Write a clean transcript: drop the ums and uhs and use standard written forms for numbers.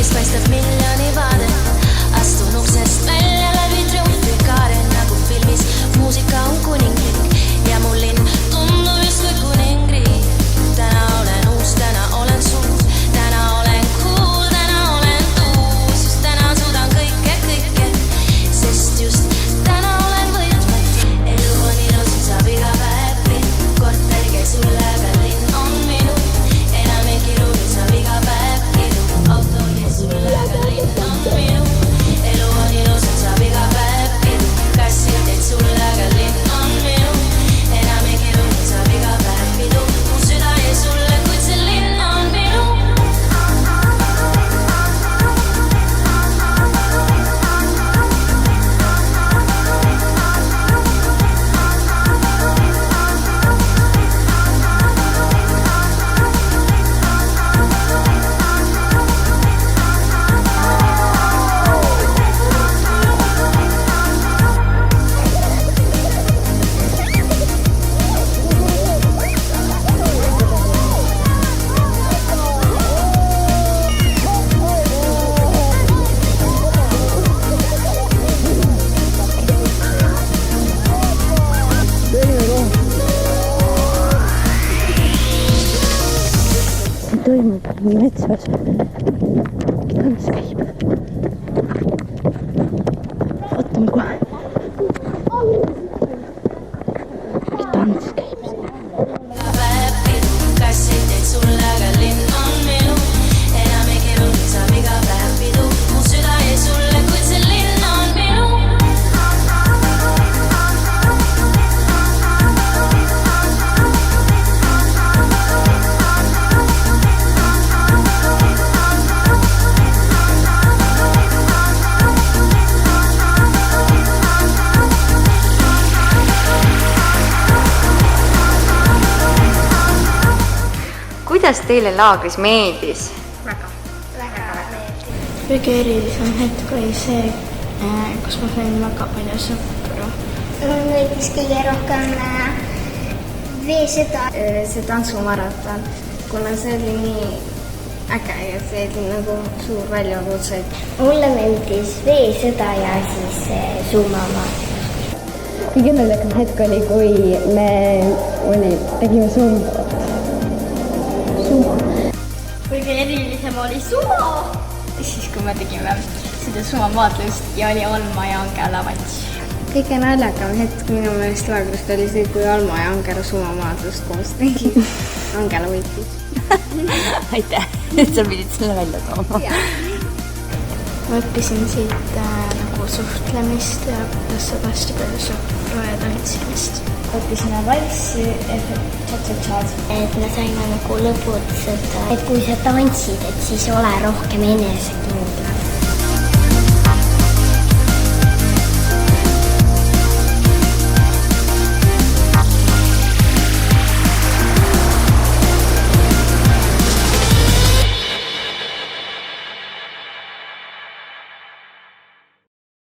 pilvist paistab miljoni vaade. Astun uksest välja läbi triumfikaare nagu filmis. Muusika on kuninglik ja mul linn tundub justkui kuningriik. Täna olen uus, täna olen suur, täna olen cool, täna olen tuus. Just täna suudan kõike, sest just täna olen võitmatu. Elu on ilus, saab iga päev pidu. Korter käis üle, aga linn on minu. Enam ei kiru, saab iga päev pidu. Auto käis üle, aga linn on minu. Elu on ilus, saab iga päev pidu. Kassid teid sulle, aga linn on minu. Enam ei kiru, saab iga päev pidu. Mu süda jäi sulle, kuid see linn on minu. Toimub metsas. Tants käib. Vaatame kohe. Tants käib. Kassid teid sulle, aga linn on minu. Enam ei kiru, saab iga päev pidu. Mu süda jäi sulle, kuid see linn on minu. Kuidas teile laagris meeldis? Väga meeldis. Kõige erilisem hetk oli see, kus ma sain väga palju sõpru. Mulle meeldis kõige rohkem veesõda. See tantsumaraton, kuna see oli nii äge ja see oli nagu suur väljakutse. Mulle meeldis veesõda ja siis suumama. Kõige õnnelikam hetk oli, kui me tegime suumad. Kõige erilisem oli sumo. Siis kui me tegime seda sumavaatlust ja oli Alma ja Angela matš. Kõige naljakam hetk minu meelest laagrist oli see, kui Alma ja Angela sumavaatlust koos tegid. Angela võitis. Aitäh, et sa pidid selle välja tooma. Ma õppisin siit nagu suhtlemist ja kuidas saab hästi palju sõpru ja tantsimist. Õppisime valssi, tšat-tšat-tšat. Et me saime nagu lõpuks, et kui sa tantsid, et siis ole rohkem enesekindlam.